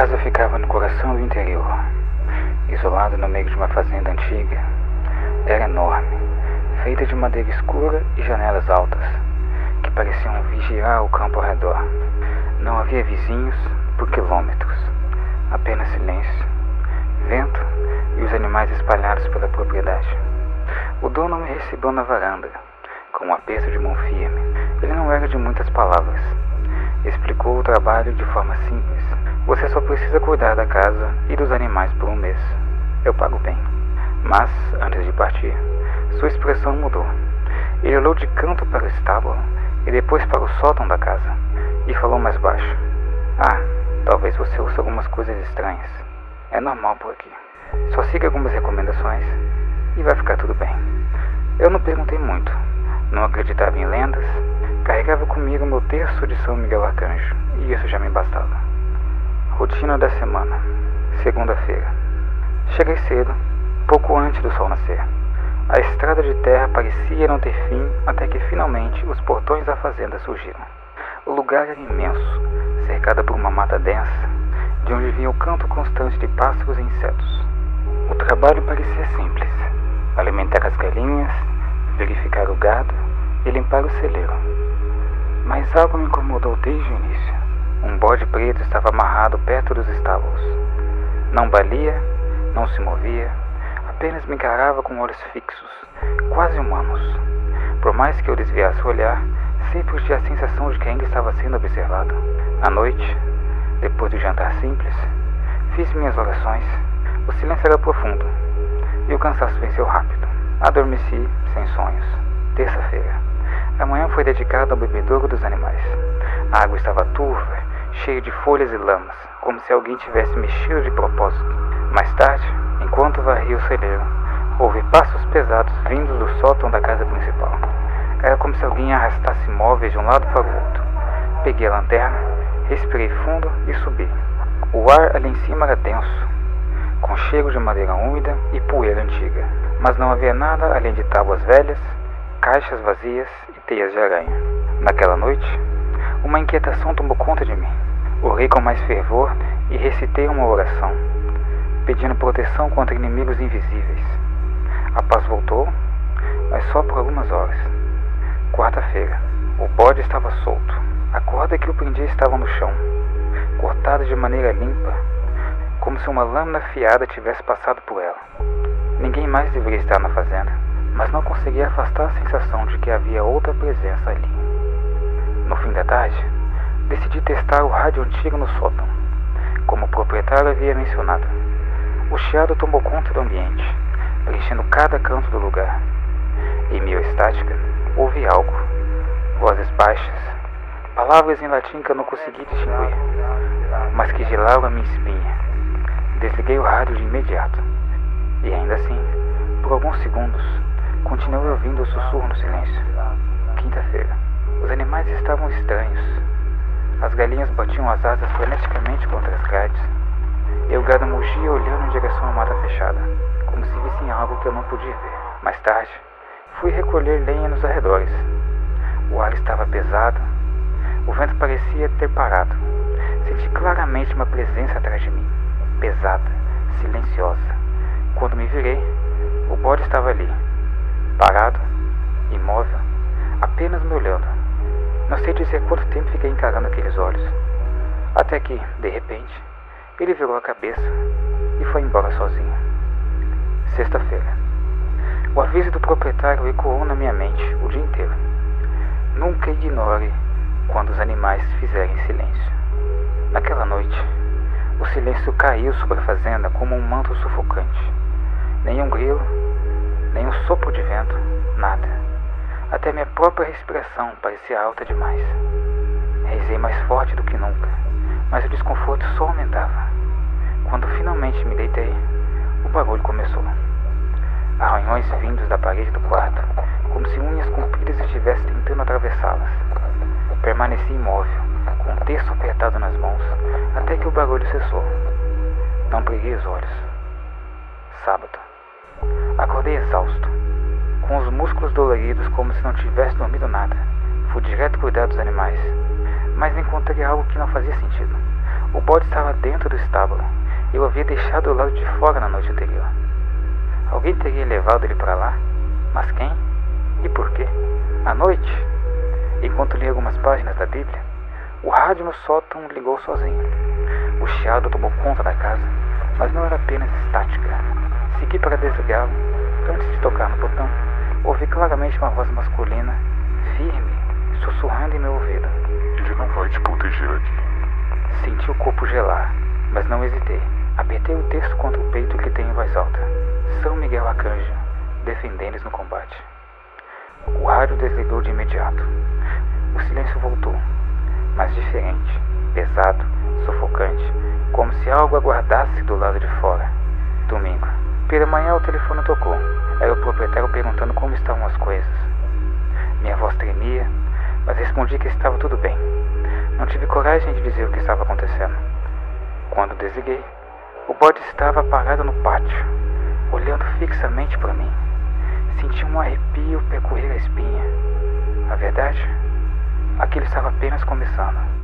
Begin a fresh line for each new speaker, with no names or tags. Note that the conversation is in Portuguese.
casa ficava no coração do interior, isolado no meio de uma fazenda antiga. Era enorme, feita de madeira escura e janelas altas, que pareciam vigiar o campo ao redor. Não havia vizinhos por quilômetros, apenas silêncio, vento e os animais espalhados pela propriedade. O dono me recebeu na varanda, com um aperto de mão firme. Ele não era de muitas palavras. Explicou o trabalho de forma simples. Você só precisa cuidar da casa e dos animais por um mês. Eu pago bem. Mas, antes de partir, sua expressão mudou. Ele olhou de canto para o estábulo e depois para o sótão da casa e falou mais baixo. Talvez você ouça algumas coisas estranhas. É normal por aqui. Só siga algumas recomendações e vai ficar tudo bem. Eu não perguntei muito. Não acreditava em lendas. Carregava comigo meu terço de São Miguel Arcanjo e isso já me bastava. Rotina da semana. Segunda-feira. Cheguei cedo, pouco antes do sol nascer. A estrada de terra parecia não ter fim até que finalmente os portões da fazenda surgiram. O lugar era imenso, cercado por uma mata densa, de onde vinha o canto constante de pássaros e insetos. O trabalho parecia simples: alimentar as galinhas, verificar o gado e limpar o celeiro. Mas algo me incomodou desde o início. Um bode preto estava amarrado perto dos estábulos. Não balia, não se movia, apenas me encarava com olhos fixos, quase humanos. Por mais que eu desviasse o olhar, sempre tinha a sensação de que ainda estava sendo observado. À noite, depois do jantar simples, fiz minhas orações. O silêncio era profundo e o cansaço venceu rápido. Adormeci sem sonhos. Terça-feira. A manhã foi dedicada ao bebedouro dos animais. A água estava turva, cheia de folhas e lamas, como se alguém tivesse mexido de propósito. Mais tarde, enquanto varria o celeiro, houve passos pesados vindos do sótão da casa principal. Era como se alguém arrastasse móveis de um lado para o outro. Peguei a lanterna, respirei fundo e subi. O ar ali em cima era denso, com cheiro de madeira úmida e poeira antiga. Mas não havia nada além de tábuas velhas, caixas vazias e teias de aranha. Naquela noite, uma inquietação tomou conta de mim. Orei com mais fervor e recitei uma oração, pedindo proteção contra inimigos invisíveis. A paz voltou, mas só por algumas horas. Quarta-feira. O bode estava solto. A corda que o prendia estava no chão, cortada de maneira limpa, como se uma lâmina afiada tivesse passado por ela. Ninguém mais deveria estar na fazenda, mas não conseguia afastar a sensação de que havia outra presença ali. No fim da tarde, decidi testar o rádio antigo no sótão, como o proprietário havia mencionado. O chiado tomou conta do ambiente, preenchendo cada canto do lugar. Em meio à estática, ouvi algo. Vozes baixas, palavras em latim que eu não consegui distinguir, mas que gelaram a minha espinha. Desliguei o rádio de imediato. E ainda assim, por alguns segundos, continuei ouvindo o sussurro no silêncio. Quinta-feira. Os animais estavam estranhos. As galinhas batiam as asas freneticamente contra as grades. E o gado mugia olhando em direção à mata fechada, como se vissem algo que eu não podia ver. Mais tarde, fui recolher lenha nos arredores. O ar estava pesado. O vento parecia ter parado. Senti claramente uma presença atrás de mim, pesada, silenciosa. Quando me virei, o bode estava ali, parado, imóvel, apenas me olhando. Não sei dizer quanto tempo fiquei encarando aqueles olhos, até que, de repente, ele virou a cabeça e foi embora sozinho. Sexta-feira. O aviso do proprietário ecoou na minha mente o dia inteiro. Nunca ignore quando os animais fizerem silêncio. Naquela noite, o silêncio caiu sobre a fazenda como um manto sufocante. Nenhum grilo, nenhum sopro de vento, nada. Até minha própria respiração parecia alta demais. Rezei mais forte do que nunca, mas o desconforto só aumentava. Quando finalmente me deitei, o barulho começou. Arranhões vindos da parede do quarto, como se unhas compridas estivessem tentando atravessá-las. Permaneci imóvel, com o terço apertado nas mãos, até que o barulho cessou. Não preguei os olhos. Sábado. Acordei exausto, com os músculos doloridos como se não tivesse dormido nada. Fui direto cuidar dos animais, mas encontrei algo que não fazia sentido. O bode estava dentro do estábulo. Eu o havia deixado do lado de fora na noite anterior. Alguém teria levado ele para lá? Mas quem? E por quê? À noite, enquanto li algumas páginas da Bíblia, o rádio no sótão ligou sozinho. O chiado tomou conta da casa, mas não era apenas estática. Segui para desligá-lo. Antes de tocar no botão, ouvi claramente uma voz masculina, firme, sussurrando em meu ouvido.
Ele não vai te proteger aqui.
Senti o corpo gelar, mas não hesitei. Apertei o texto contra o peito e gritei em voz alta. São Miguel Arcanjo, defendendo-os no combate. O rádio desligou de imediato. O silêncio voltou, mas diferente, pesado, sufocante, como se algo aguardasse do lado de fora. Domingo. Pela manhã o telefone tocou. Era o proprietário perguntando como estavam as coisas. Minha voz tremia, mas respondi que estava tudo bem. Não tive coragem de dizer o que estava acontecendo. Quando desliguei, o bode estava parado no pátio, olhando fixamente para mim. Senti um arrepio percorrer a espinha. A verdade, aquilo estava apenas começando.